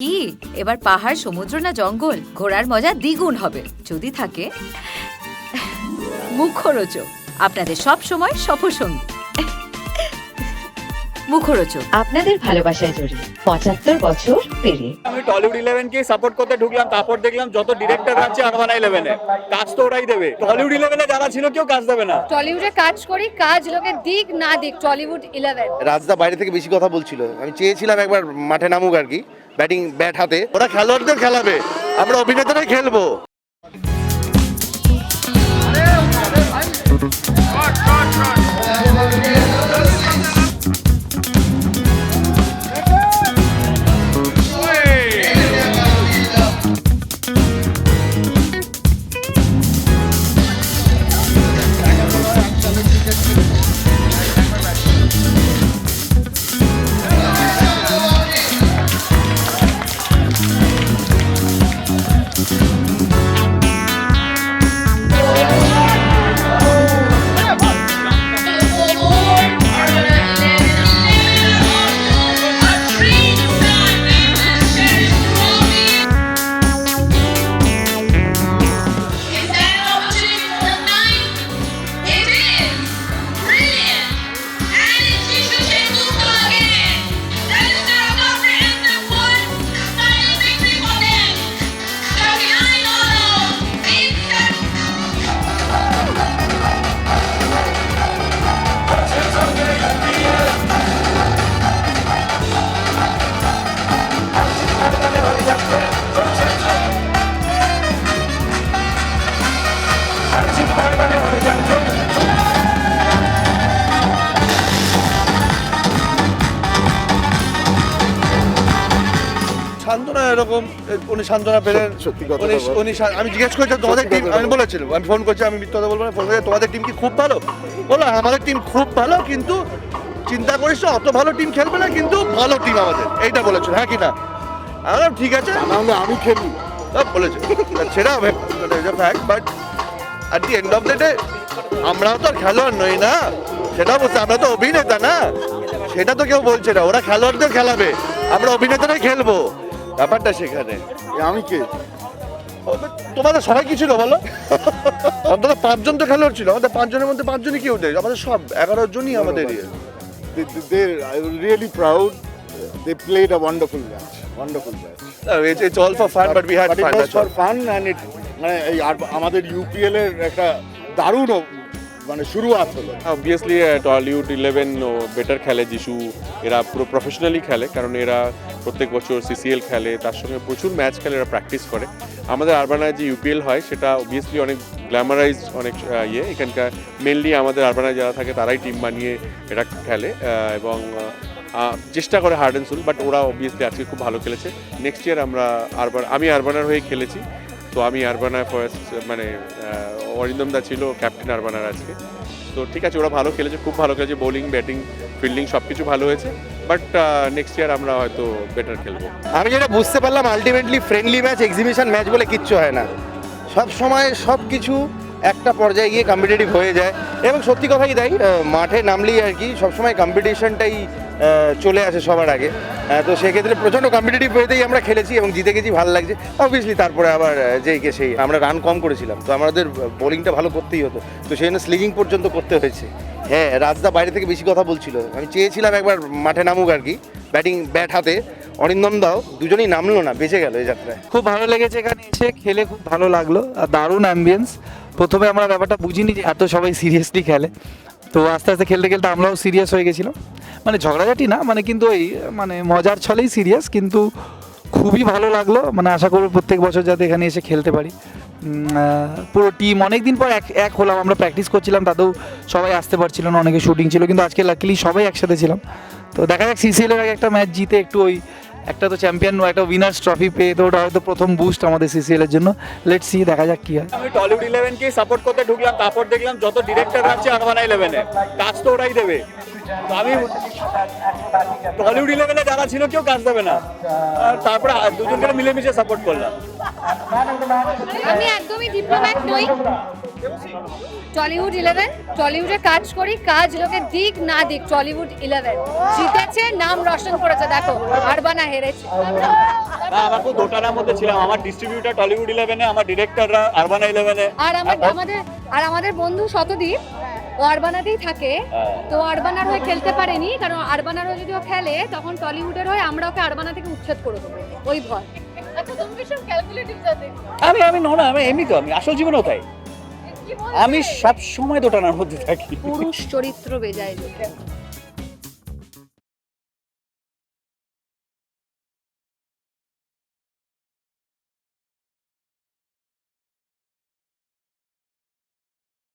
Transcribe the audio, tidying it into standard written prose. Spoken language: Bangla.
কি এবার পাহাড়, সমুদ্র না জঙ্গল, ঘোরার মজা দ্বিগুণ হবে যদি থাকে মুখরোচক, আপনাদের সব সময় সফরসঙ্গী। মুখরোচক আপনাদের ভালোবাসায় জড়িয়ে ৭৫ বছর পেরিয়ে। আমি টলিউড 11 কে সাপোর্ট করতে ঢুকলাম, তারপর দেখলাম যত ডিরেক্টর আছে আরবানা 11 এ কাজ তো ওরাই দেবে। টলিউড 11 এ যারা ছিল কেউ কাজ দেবে না। টলিউডে কাজ করি, কাজ লোকে দিক না দিক, টলিউড 11। রাজদা বাইরে থেকে বেশি কথা বলছিল, আমি চেয়েছিলাম একবার মাঠে নামুক আর কি, ব্যাট হাতে। ওরা খেলোয়াড়দের খেলাবে, আমরা অভিনেতারাই খেলবো। সান্ত্বনা এরকম, উনি সান্ত্বনা পেলেন। সত্যি কথা উনি, আমি জিজ্ঞেস করছি তোমাদের টিম, আমি বলেছিলাম, আমি ফোন করছি, আমি মিথ্যা কথা বলবো না, ফোন করে তোমাদের টিম কি খুব ভালো? বলো আমাদের টিম খুব ভালো, কিন্তু চিন্তা করিস অত ভালো টিম খেলবে না, কিন্তু ভালো টিম আমাদের, এইটা বলেছিল। হ্যাঁ কি না? ঠিক আছে, তাহলে আমি খেলি বলেছে, সেটা fact. But at the end of the day আমরাও তো আর খেলোয়াড় নই না, সেটা বলছে, আমরা তো অভিনেতা না, সেটা তো কেউ বলছে না। ওরা খেলোয়াড়দের খেলাবে, আমরা অভিনেতারাই খেলবো, ব্যাপারটা সেখানে। আমি কে? তোমাদের সবাই কি ছিল বলো? অন্তত 5 জন তো খেলোয়াড় ছিল, আমাদের 5 জনের মধ্যে 5 জনই কেউ নেই, আমাদের সব 11 জনই আমাদের। They're really proud. They played a wonderful match. It's all for fun, but we had But fun. it was That's for all. fun, and it মানে এই আমাদের ইউপিএল এর একটা দারুণ মানে শুরুয়াত হলো। অবভিয়াসলি টলিউড 11 বেটার খেলে, যিশু এরা পুরো প্রফেশনালি খেলে, কারণ এরা প্রত্যেক বছর সিসিএল খেলে, তার সঙ্গে প্রচুর ম্যাচ খেলে, এরা প্র্যাকটিস করে। আমাদের আরবানায় যে ইউপিএল হয় সেটা অবভিয়াসলি অনেক গ্ল্যামারাইজ, অনেক এখানকার মেনলি আমাদের আরবানায় যারা থাকে তারাই টিম বানিয়ে এটা খেলে এবং চেষ্টা করে হার্ড অ্যান্ড সোল। বাট ওরা অবভিয়াসলি আজকে খুব ভালো খেলেছে। নেক্সট ইয়ার আমি আরবানার হয়ে খেলেছি, তো আমি আরবানায় ফার্স্ট মানে অরিন্দম দা ছিল ক্যাপ্টেন আরবানার আজকে। তো ঠিক আছে, ওরা ভালো খেলেছে, খুব ভালো খেলেছে, বোলিং, ব্যাটিং, ফিল্ডিং সব কিছু ভালো হয়েছে। বাট নেক্সট ইয়ার আমরা হয়তো বেটার খেলবো। আমি যেটা বুঝতে পারলাম, ultimately friendly match, exhibition match বলে কিচ্ছু হয় না। সব সময় সব কিছু একটা পর্যায়ে গিয়ে কম্পিটিটিভ হয়ে যায়, এবং সত্যি কথাই তাই, মাঠে নামলেই আর কি সবসময় কম্পিটিশনটাই চলে আসে সবার আগে। তো সেক্ষেত্রে প্রচণ্ড কম্পিটিটিভ হয়েতেই আমরা খেলেছি এবং জিতে গেছি, ভালো লাগছে। অবভিয়াসলি তারপরে আবার যেই কে সেই, আমরা রান কম করেছিলাম, তো আমাদের বোলিংটা ভালো করতেই হতো, তো সেই জন্য স্লিজিং পর্যন্ত করতে হয়েছে। হ্যাঁ, রাজদা বাইরে থেকে বেশি কথা বলছিল, আমি চেয়েছিলাম একবার মাঠে নামুক আর কি, ব্যাট হাতে। অরিন্দম দাও দুজনেই নামলো না, বেঁচে গেল এই যাত্রায়। খুব ভালো লেগেছে, এখানে এসে খেলে খুব ভালো লাগলো, আর দারুণ অ্যাম্বিয়েন্স। প্রথমে আমরা ব্যাপারটা বুঝিনি যে এত সবাই সিরিয়াসলি খেলে, তো আস্তে আস্তে খেলতে খেলতে আমরাও সিরিয়াস হয়ে গেছিলাম। মানে ঝগড়াঝাটি না, মানে কিন্তু ওই মানে মজার ছলেই সিরিয়াস, কিন্তু খুবই ভালো লাগলো। মানে আশা করব প্রত্যেক বছর যাতে এখানে এসে খেলতে পারি। পুরো টিম অনেক দিন পর এক হলাম, আমরা প্র্যাকটিস করছিলাম, তাতেও সবাই আসতে পারছিল না, অনেকে শুটিং ছিল, কিন্তু আজকে লাকিলি সবাই একসাথে ছিলাম। তো দেখা যাক সিসিএল এর আগে একটা ম্যাচ জিতে একটু ওই একটা তো চ্যাম্পিয়ন, একটা উইনার্স ট্রফি পেয়ে, তো ওটা হয়তো প্রথম বুস্ট আমাদের সিসিএল এর জন্য। লেটস সি, দেখা যাক কি হয়। আমি টলিউড 11 কে সাপোর্ট করতে ঢুকলাম, তারপর দেখলাম যত ডিরেক্টর আছে আরবানা 11 এ কাজ তো ওরাই দেবে। তো আমি টলিউড 11 এ যারা ছিল কেউ কাজ দেবে না, তারপরে দুজনকে মিলেমিশে সাপোর্ট করলাম। আমি একদমই ডিপ্লোম্যাট নই। টলিউড 11, টলিউডে কাজ করি, কাজ লোকে দিক না দিক, টলিউড 11 জিতেছে, নাম রোশন করেছে। দেখো আরবানা হেরেছে। কাকু দোটানার মধ্যে ছিলাম। আমার ডিস্ট্রিবিউটার টলিউড 11-এ, আমার ডিরেক্টররা আরবানা 11-এ। আর আমাদের বন্ধু শতদীপ ও আরবানাতেই থাকে, তো আরবানার হয়ে খেলতে পারেনি, কারণ আরবানার হয়ে যদি ও খেলে তখন টলিউডের হয়ে আমরা ওকে আরবানা থেকে উচ্ছেদ করে দেবো, ওই ভয়। আচ্ছা তুমি ভীষণ ক্যালকুলেটিভ জাতে। আমি এমনি তো আমি আসল জীবনেও তাই, আমি সব সময় দোটানার মধ্যে থাকি। পুরুষ চরিত্র বেজায় লোকে।